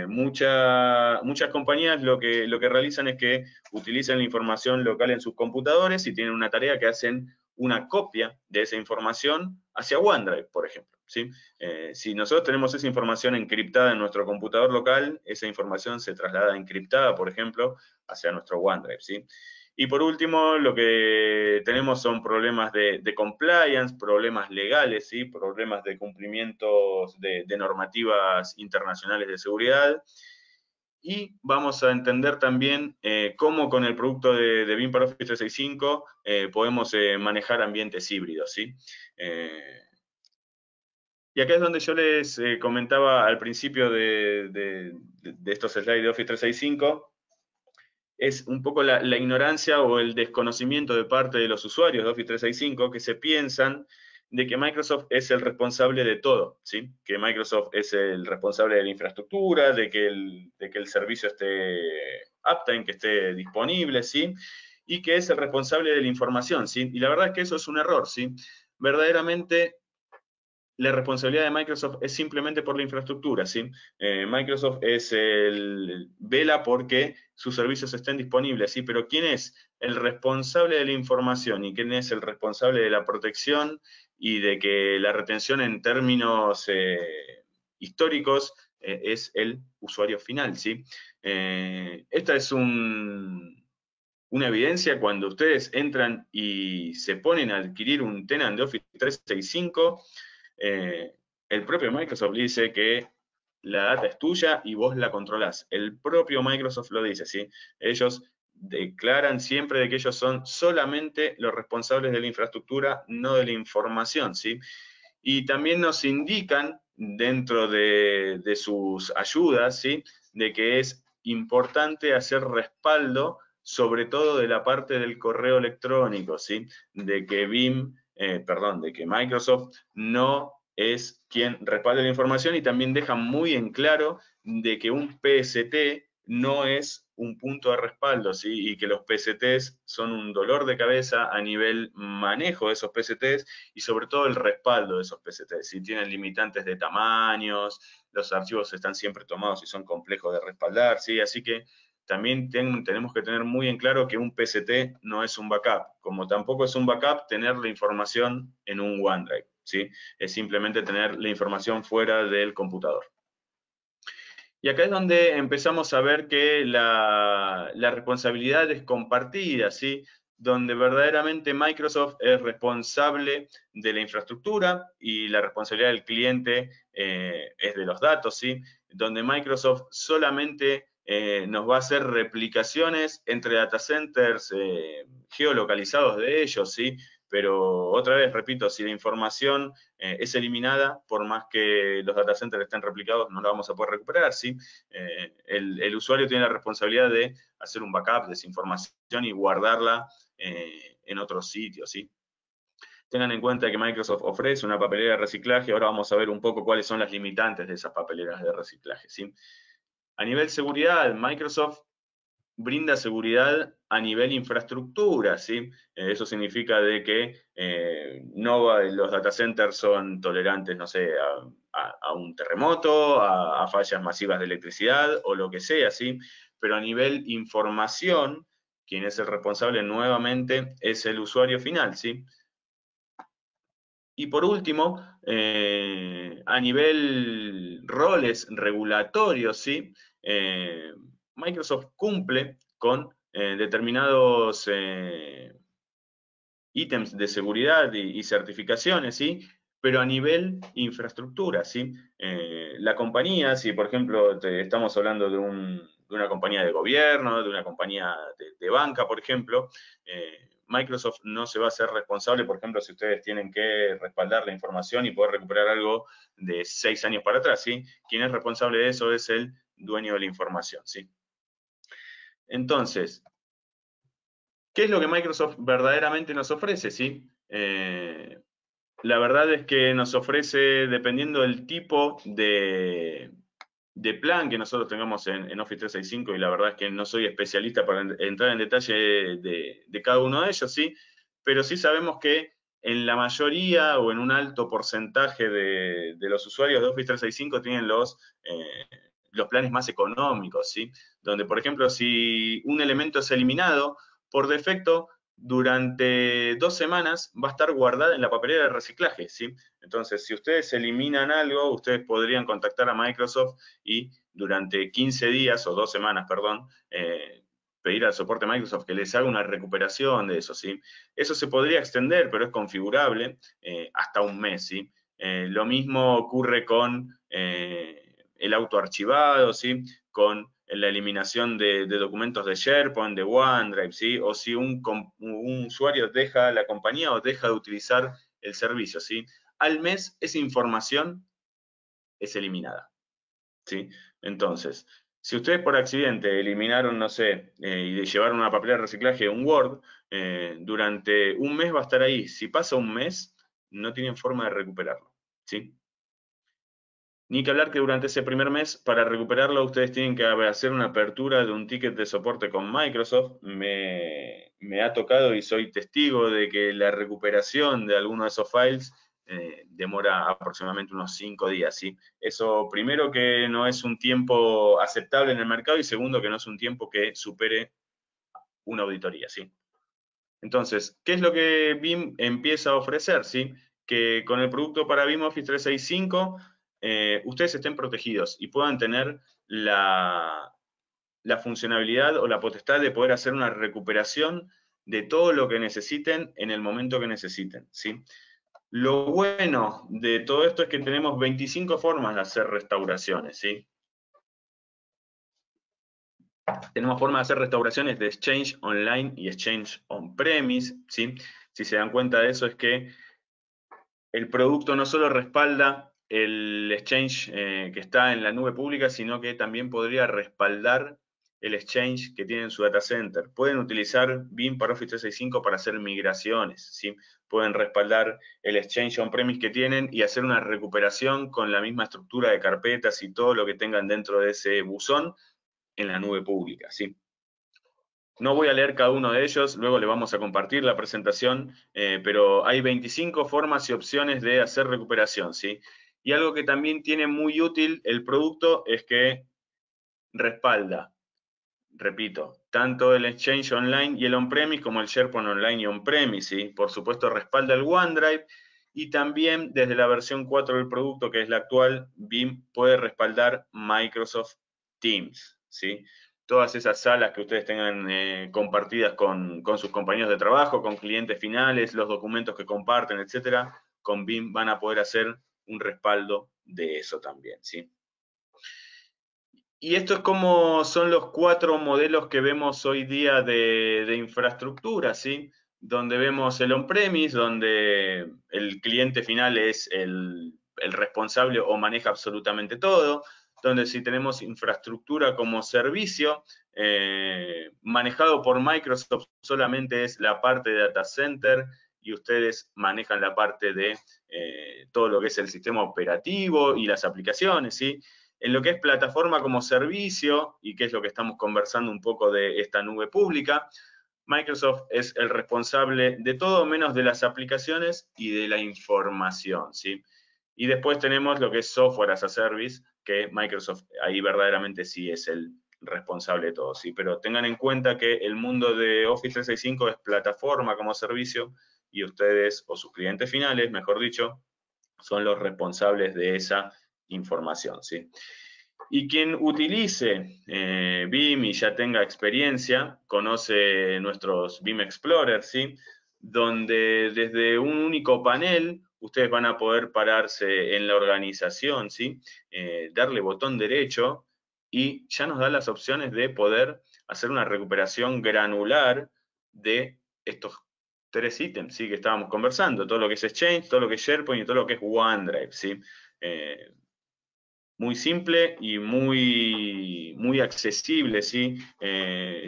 Muchas compañías lo que realizan es que utilizan la información local en sus computadores y tienen una tarea que hacen una copia de esa información hacia OneDrive, por ejemplo, ¿sí? Si nosotros tenemos esa información encriptada en nuestro computador local, esa información se traslada encriptada, por ejemplo, hacia nuestro OneDrive, ¿sí? Y por último, lo que tenemos son problemas de compliance, problemas legales, ¿sí? Problemas de cumplimientos de normativas internacionales de seguridad. Y vamos a entender también cómo con el producto de BIM para Office 365 podemos manejar ambientes híbridos, ¿sí? Y acá es donde yo les comentaba al principio de estos slides de Office 365, es un poco la ignorancia o el desconocimiento de parte de los usuarios de Office 365 que se piensan de que Microsoft es el responsable de todo, ¿sí? Que Microsoft es el responsable de la infraestructura, de que el servicio esté uptime, que esté disponible, ¿sí? Y que es el responsable de la información, ¿sí? Y la verdad es que eso es un error, ¿sí? Verdaderamente, la responsabilidad de Microsoft es simplemente por la infraestructura, ¿sí? Microsoft vela porque sus servicios estén disponibles, ¿sí? Pero ¿quién es el responsable de la información y quién es el responsable de la protección y de que la retención en términos históricos es el usuario final, ¿sí? Esta es una evidencia cuando ustedes entran y se ponen a adquirir un tenant de Office 365. El propio Microsoft dice que la data es tuya y vos la controlás. El propio Microsoft lo dice, ¿sí? Ellos declaran siempre de que ellos son solamente los responsables de la infraestructura, no de la información, ¿sí? Y también nos indican dentro de sus ayudas, ¿sí?, de que es importante hacer respaldo, sobre todo de la parte del correo electrónico, ¿sí?, de que de que Microsoft no es quien respalda la información, y también deja muy en claro de que un PST no es un punto de respaldo, ¿sí?, y que los PSTs son un dolor de cabeza a nivel manejo de esos PSTs y sobre todo el respaldo de esos PSTs. ¿Sí? Tienen limitantes de tamaños, los archivos están siempre tomados y son complejos de respaldar, ¿sí? Así que también tenemos que tener muy en claro que un PST no es un backup, como tampoco es un backup tener la información en un OneDrive, ¿sí? Es simplemente tener la información fuera del computador. Y acá es donde empezamos a ver que la responsabilidad es compartida, ¿sí? Donde verdaderamente Microsoft es responsable de la infraestructura y la responsabilidad del cliente es de los datos, ¿sí? Donde Microsoft solamente nos va a hacer replicaciones entre data centers geolocalizados de ellos, ¿sí? Pero otra vez, repito, si la información es eliminada, por más que los data centers estén replicados, no la vamos a poder recuperar, ¿sí? El usuario tiene la responsabilidad de hacer un backup de esa información y guardarla en otros sitios, ¿sí? Tengan en cuenta que Microsoft ofrece una papelera de reciclaje. Ahora vamos a ver un poco cuáles son las limitantes de esas papeleras de reciclaje, ¿sí? A nivel seguridad, Microsoft brinda seguridad a nivel infraestructura, ¿sí? Eso significa de que los data centers son tolerantes, no sé, a un terremoto, a fallas masivas de electricidad o lo que sea, ¿sí? Pero a nivel información, quien es el responsable nuevamente es el usuario final, ¿sí? Y por último, a nivel roles regulatorios, ¿sí? Microsoft cumple con determinados ítems de seguridad y certificaciones, ¿sí? Pero a nivel infraestructura, ¿sí? La compañía, si por ejemplo estamos hablando de una compañía de gobierno, de una compañía de banca, por ejemplo, Microsoft no se va a hacer responsable, por ejemplo, si ustedes tienen que respaldar la información y poder recuperar algo de 6 años para atrás, ¿sí? Quien es responsable de eso es el dueño de la información, ¿sí? Entonces, ¿qué es lo que Microsoft verdaderamente nos ofrece, sí? La verdad es que nos ofrece, dependiendo del tipo de plan que nosotros tengamos en Office 365, y la verdad es que no soy especialista para entrar en detalle de cada uno de ellos, ¿sí? Pero sí sabemos que en la mayoría o en un alto porcentaje de los usuarios de Office 365 tienen los planes más económicos, ¿sí? Donde, por ejemplo, si un elemento es eliminado, por defecto, durante 2 semanas va a estar guardada en la papelera de reciclaje, ¿sí? Entonces, si ustedes eliminan algo, ustedes podrían contactar a Microsoft y durante 15 días, o 2 semanas, perdón, pedir al soporte de Microsoft que les haga una recuperación de eso, ¿sí? Eso se podría extender, pero es configurable hasta un mes, ¿sí? Lo mismo ocurre con el autoarchivado, ¿sí? Con la eliminación de documentos de SharePoint, de OneDrive, ¿sí? O si un usuario deja la compañía o deja de utilizar el servicio, ¿sí? Al mes esa información es eliminada, ¿sí? Entonces, si ustedes por accidente eliminaron, no sé, y llevaron una papelera de reciclaje, un Word, durante un mes va a estar ahí. Si pasa un mes, no tienen forma de recuperarlo, ¿sí? Ni que hablar que durante ese primer mes, para recuperarlo, ustedes tienen que hacer una apertura de un ticket de soporte con Microsoft. Me ha tocado y soy testigo de que la recuperación de alguno de esos files demora aproximadamente unos 5 días, ¿sí? Eso, primero, que no es un tiempo aceptable en el mercado, y segundo, que no es un tiempo que supere una auditoría, ¿sí? Entonces, ¿qué es lo que BIM empieza a ofrecer, ¿sí? Que con el producto para BIM Office 365 ustedes estén protegidos y puedan tener la funcionalidad o la potestad de poder hacer una recuperación de todo lo que necesiten en el momento que necesiten, ¿sí? Lo bueno de todo esto es que tenemos 25 formas de hacer restauraciones, ¿sí? Tenemos formas de hacer restauraciones de Exchange Online y Exchange On-Premise, ¿sí? Si se dan cuenta de eso, es que el producto no solo respalda el exchange que está en la nube pública, sino que también podría respaldar el exchange que tiene en su data center. Pueden utilizar BIM para Office 365 para hacer migraciones, ¿sí? Pueden respaldar el exchange on-premise que tienen y hacer una recuperación con la misma estructura de carpetas y todo lo que tengan dentro de ese buzón en la nube pública, ¿sí? No voy a leer cada uno de ellos, luego le vamos a compartir la presentación, pero hay 25 formas y opciones de hacer recuperación, ¿sí? Y algo que también tiene muy útil el producto es que respalda, repito, tanto el Exchange Online y el On-Premise como el SharePoint Online y On-Premise, ¿sí? Por supuesto respalda el OneDrive y también desde la versión 4 del producto, que es la actual, BIM puede respaldar Microsoft Teams, ¿sí? Todas esas salas que ustedes tengan compartidas con sus compañeros de trabajo, con clientes finales, los documentos que comparten, etcétera, con BIM van a poder hacer un respaldo de eso también, ¿sí? Y esto es como son los 4 modelos que vemos hoy día de infraestructura, ¿sí? Donde vemos el on-premise, donde el cliente final es el responsable o maneja absolutamente todo, donde si tenemos infraestructura como servicio, manejado por Microsoft solamente es la parte de data center y ustedes manejan la parte de todo lo que es el sistema operativo y las aplicaciones, ¿sí? En lo que es plataforma como servicio, y que es lo que estamos conversando un poco de esta nube pública, Microsoft es el responsable de todo menos de las aplicaciones y de la información, ¿sí? Y después tenemos lo que es software as a service, que Microsoft ahí verdaderamente sí es el responsable de todo, ¿sí? Pero tengan en cuenta que el mundo de Office 365 es plataforma como servicio y ustedes, o sus clientes finales, mejor dicho, son los responsables de esa información, ¿sí? Y quien utilice BIM y ya tenga experiencia, conoce nuestros BIM Explorer, ¿sí? Donde desde un único panel ustedes van a poder pararse en la organización, ¿sí? Darle botón derecho y ya nos da las opciones de poder hacer una recuperación granular de estos 3 ítems, ¿sí? Que estábamos conversando, todo lo que es Exchange, todo lo que es SharePoint y todo lo que es OneDrive, ¿sí? Muy simple y muy accesible, ¿sí?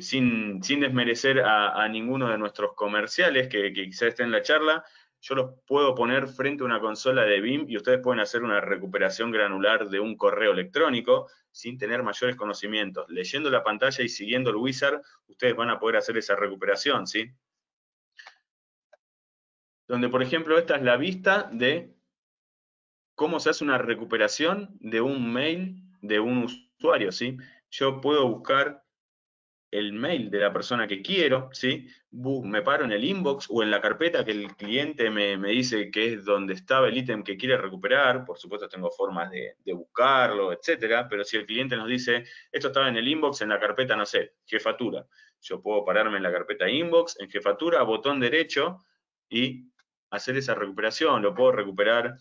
Sin desmerecer a ninguno de nuestros comerciales que quizás estén en la charla, yo los puedo poner frente a una consola de BIM y ustedes pueden hacer una recuperación granular de un correo electrónico sin tener mayores conocimientos. Leyendo la pantalla y siguiendo el wizard, ustedes van a poder hacer esa recuperación, ¿sí? Donde, por ejemplo, esta es la vista de cómo se hace una recuperación de un mail de un usuario, ¿sí? Yo puedo buscar el mail de la persona que quiero, ¿sí? Me paro en el inbox o en la carpeta que el cliente me dice que es donde estaba el ítem que quiere recuperar. Por supuesto tengo formas de buscarlo, etcétera, pero si el cliente nos dice, esto estaba en el inbox, en la carpeta, no sé, jefatura. Yo puedo pararme en la carpeta inbox, en jefatura, botón derecho y hacer esa recuperación. Lo puedo recuperar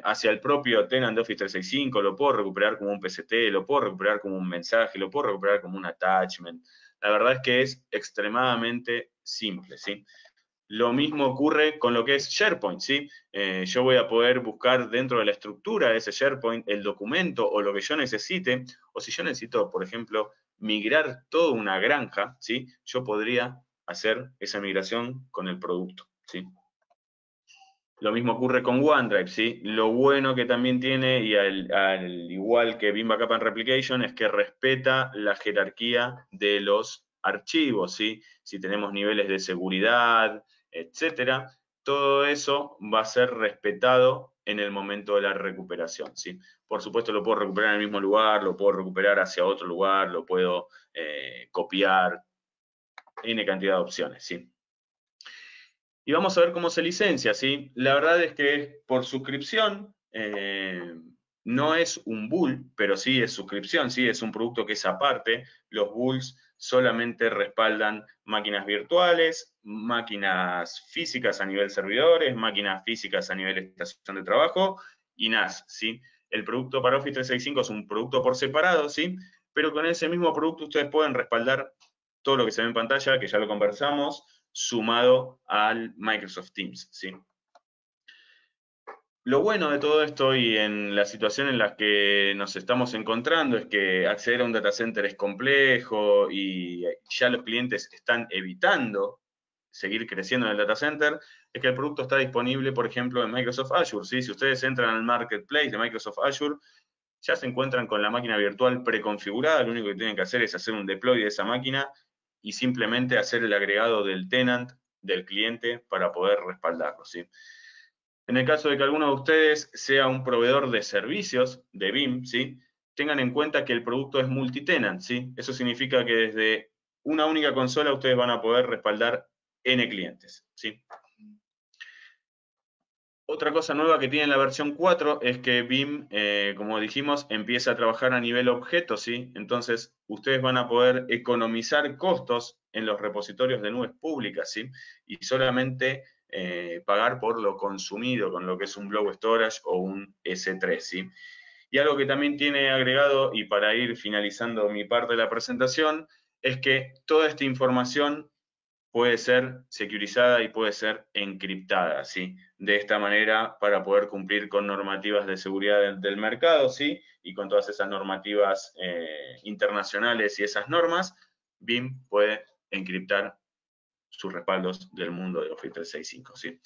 hacia el propio tenant de Office 365, lo puedo recuperar como un PCT, lo puedo recuperar como un mensaje, lo puedo recuperar como un attachment. La verdad es que es extremadamente simple, ¿sí? Lo mismo ocurre con lo que es SharePoint, ¿sí? Yo voy a poder buscar dentro de la estructura de ese SharePoint el documento o lo que yo necesite, o si yo necesito, por ejemplo, migrar toda una granja, ¿sí? Yo podría hacer esa migración con el producto, ¿sí? Lo mismo ocurre con OneDrive, ¿sí? Lo bueno que también tiene, y al igual que BIM Backup and Replication, es que respeta la jerarquía de los archivos, ¿sí? Si tenemos niveles de seguridad, etcétera, todo eso va a ser respetado en el momento de la recuperación, ¿sí? Por supuesto lo puedo recuperar en el mismo lugar, lo puedo recuperar hacia otro lugar, lo puedo copiar, N cantidad de opciones, ¿sí? Y vamos a ver cómo se licencia, ¿sí? La verdad es que es por suscripción, no es un bull, pero sí es suscripción, sí es un producto que es aparte. Los bulls solamente respaldan máquinas virtuales, máquinas físicas a nivel servidores, máquinas físicas a nivel estación de trabajo y NAS, ¿sí? El producto para Office 365 es un producto por separado, ¿sí? Pero con ese mismo producto ustedes pueden respaldar todo lo que se ve en pantalla, que ya lo conversamos, sumado al Microsoft Teams, ¿sí? Lo bueno de todo esto y en la situación en la que nos estamos encontrando es que acceder a un data center es complejo y ya los clientes están evitando seguir creciendo en el data center, es que el producto está disponible, por ejemplo, en Microsoft Azure, ¿sí? Si ustedes entran al marketplace de Microsoft Azure, ya se encuentran con la máquina virtual preconfigurada, lo único que tienen que hacer es hacer un deploy de esa máquina y simplemente hacer el agregado del tenant del cliente para poder respaldarlo, ¿sí? En el caso de que alguno de ustedes sea un proveedor de servicios de BIM, ¿sí? Tengan en cuenta que el producto es multitenant, ¿sí? Eso significa que desde una única consola ustedes van a poder respaldar N clientes, ¿sí? Otra cosa nueva que tiene la versión 4 es que BIM, como dijimos, empieza a trabajar a nivel objeto, ¿sí? Entonces, ustedes van a poder economizar costos en los repositorios de nubes públicas, ¿sí? Y solamente pagar por lo consumido con lo que es un Blob Storage o un S3, ¿sí? Y algo que también tiene agregado, y para ir finalizando mi parte de la presentación, es que toda esta información puede ser securizada y puede ser encriptada, ¿sí? De esta manera, para poder cumplir con normativas de seguridad del mercado, ¿sí? Y con todas esas normativas internacionales y esas normas, BIM puede encriptar sus respaldos del mundo de Office 365, ¿sí?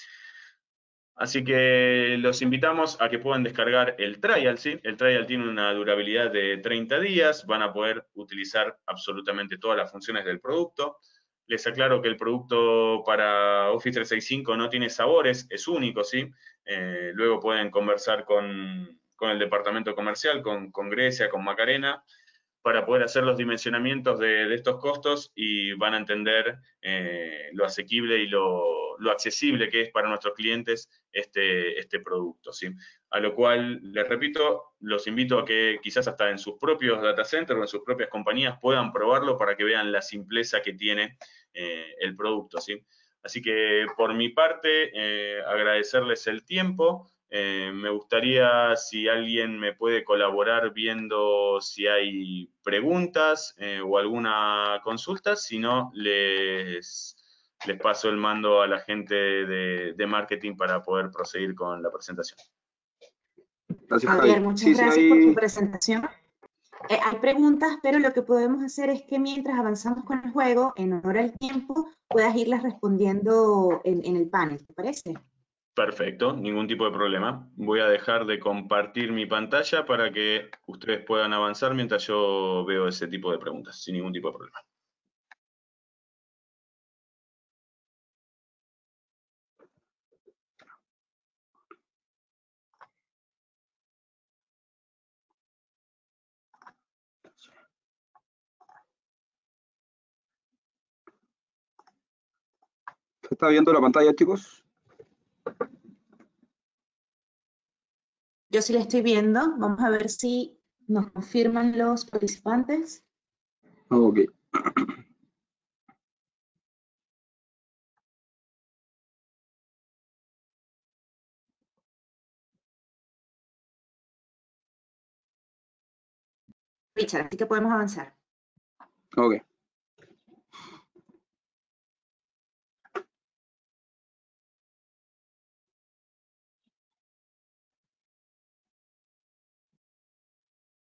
Así que los invitamos a que puedan descargar el trial, ¿sí? El trial tiene una durabilidad de 30 días, van a poder utilizar absolutamente todas las funciones del producto. Les aclaro que el producto para Office 365 no tiene sabores, es único, ¿sí? Luego pueden conversar con el departamento comercial, con Grecia, con Macarena, para poder hacer los dimensionamientos de estos costos y van a entender lo asequible y lo accesible que es para nuestros clientes este producto, ¿sí? A lo cual, les repito, los invito a que quizás hasta en sus propios data centers o en sus propias compañías puedan probarlo para que vean la simpleza que tiene el producto, ¿sí? Así que por mi parte, agradecerles el tiempo. Me gustaría si alguien me puede colaborar viendo si hay preguntas o alguna consulta, si no, les paso el mando a la gente de marketing para poder proseguir con la presentación. Gracias, Javier, Javi. muchas Sí, gracias por tu presentación. Hay preguntas, pero lo que podemos hacer es que mientras avanzamos con el juego, en honor al tiempo, puedas irlas respondiendo en el panel, ¿te parece? Perfecto, ningún tipo de problema. Voy a dejar de compartir mi pantalla para que ustedes puedan avanzar mientras yo veo ese tipo de preguntas, sin ningún tipo de problema. ¿Se está viendo la pantalla, chicos? Yo sí la estoy viendo. Vamos a ver si nos confirman los participantes. Ok. Richard, así que podemos avanzar. Ok.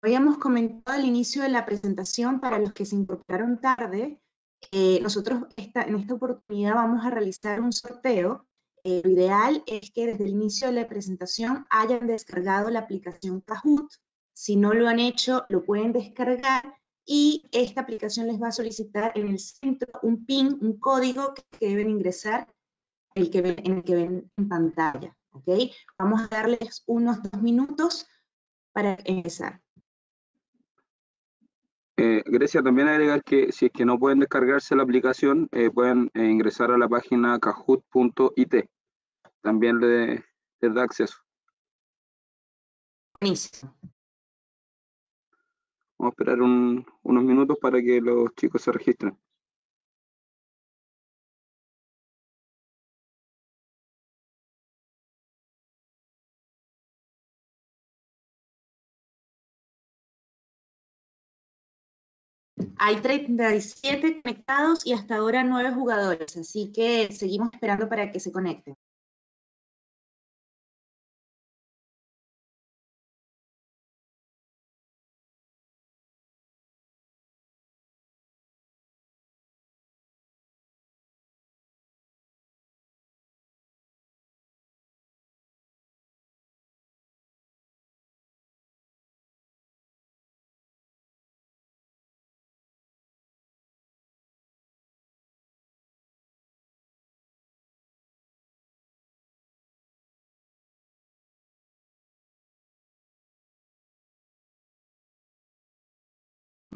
Habíamos comentado al inicio de la presentación, para los que se incorporaron tarde, nosotros en esta oportunidad vamos a realizar un sorteo. Lo ideal es que desde el inicio de la presentación hayan descargado la aplicación Kahoot. Si no lo han hecho, lo pueden descargar y esta aplicación les va a solicitar en el centro un PIN, un código que deben ingresar, en el que ven en pantalla. ¿Ok? Vamos a darles unos 2 minutos para empezar. Grecia, también agregar que si es que no pueden descargarse la aplicación, pueden ingresar a la página kahoot.it. También les da acceso. Buenísimo. Vamos a esperar unos minutos para que los chicos se registren. Hay 37 conectados y hasta ahora 9 jugadores, así que seguimos esperando para que se conecten.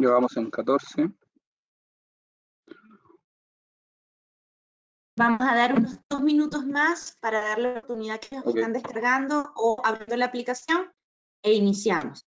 Ya vamos en 14. Vamos a dar unos 2 minutos más para darle la oportunidad a quienes están descargando o abriendo la aplicación e iniciamos.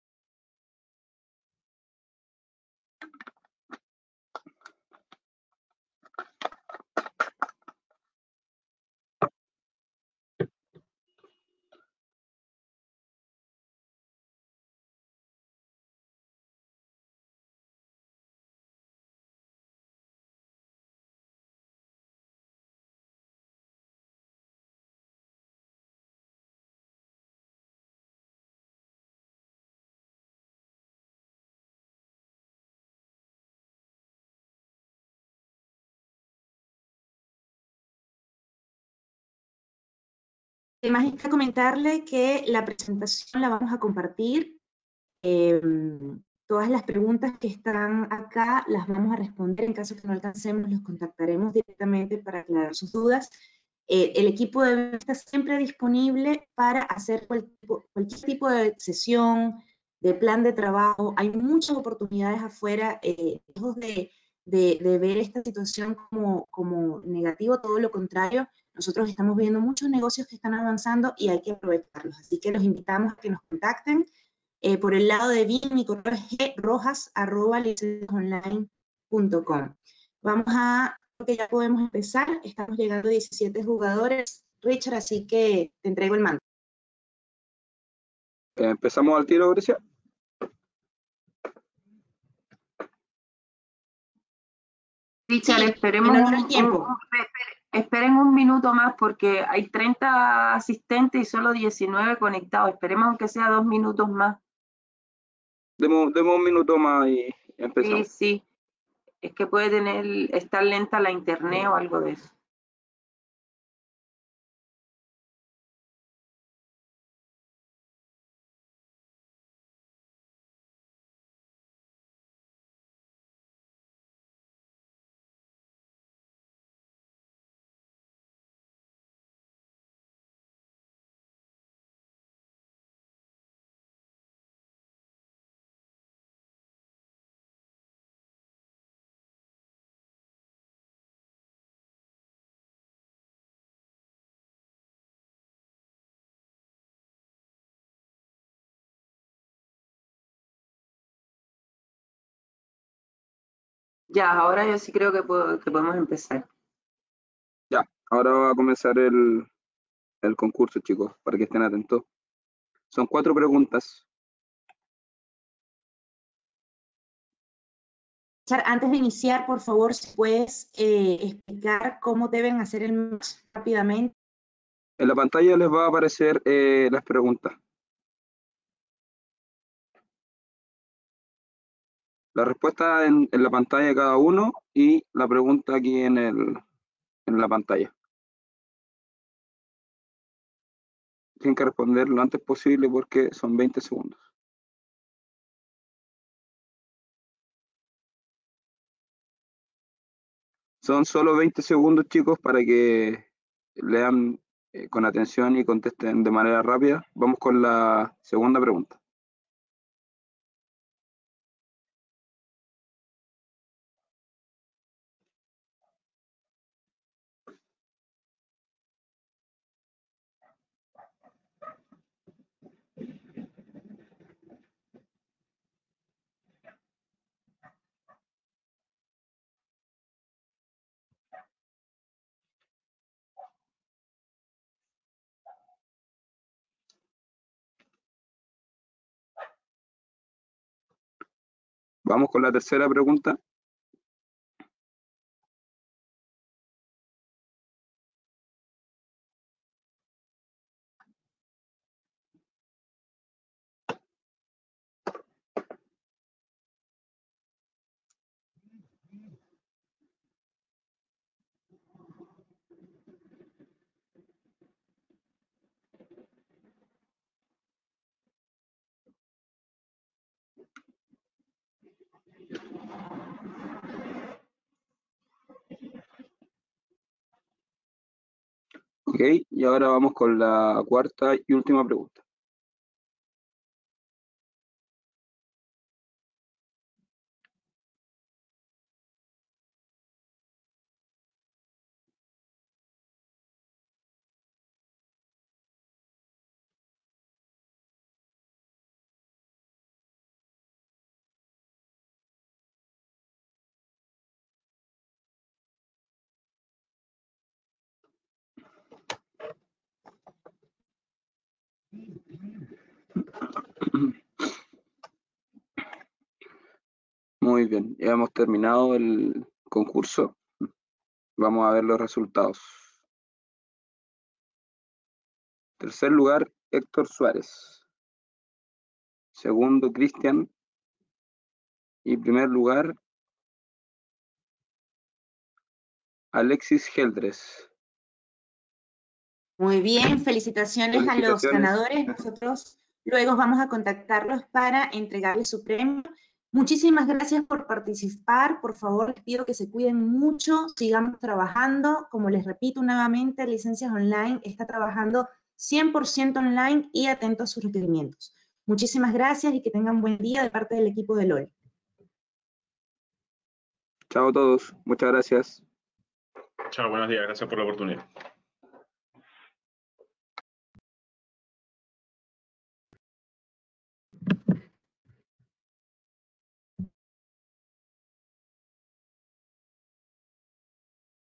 Además, está comentarle que la presentación la vamos a compartir. Todas las preguntas que están acá las vamos a responder. En caso que no alcancemos, los contactaremos directamente para aclarar sus dudas. El equipo debe estar siempre disponible para hacer cualquier tipo de sesión, de plan de trabajo. Hay muchas oportunidades afuera, lejos de ver esta situación como negativo, todo lo contrario. Nosotros estamos viendo muchos negocios que están avanzando y hay que aprovecharlos. Así que los invitamos a que nos contacten. Por el lado de BIM, mi correo es grojas@licenciasonline.com. Vamos a, creo que ya podemos empezar. Estamos llegando a 17 jugadores. Richard, así que te entrego el mando. Empezamos al tiro, Grecia. Richard, Sí, esperemos en honor al tiempo. esperen un minuto más porque hay 30 asistentes y solo 19 conectados. Esperemos aunque sea 2 minutos más. Demos un minuto más y empezamos. Sí. Es que puede estar lenta la internet o algo de eso. Ya, ahora yo sí creo que podemos empezar. Ya, ahora va a comenzar el concurso, chicos, para que estén atentos. Son 4 preguntas. Richard, antes de iniciar, por favor, si puedes explicar cómo deben hacer el match rápidamente. En la pantalla les va a aparecer las preguntas. La respuesta en la pantalla de cada uno y la pregunta aquí en la pantalla. Tienen que responder lo antes posible porque son 20 segundos. Son solo 20 segundos, chicos, para que lean con atención y contesten de manera rápida. Vamos con la segunda pregunta. Vamos con la tercera pregunta. Ok, y ahora vamos con la cuarta y última pregunta. bien, ya hemos terminado el concurso. Vamos a ver los resultados. Tercer lugar, Héctor Suárez. Segundo, Cristian. Y primer lugar, Alexis Geldres. Muy bien, felicitaciones a los Felicitaciones. ganadores. Nosotros luego vamos a contactarlos para entregarles su premio. Muchísimas gracias por participar. Por favor, les pido que se cuiden mucho, sigamos trabajando. Como les repito nuevamente, Licencias Online está trabajando 100% online y atento a sus requerimientos. Muchísimas gracias y que tengan buen día de parte del equipo de LOL. Chao a todos. Muchas gracias. Chao, buenos días, gracias por la oportunidad.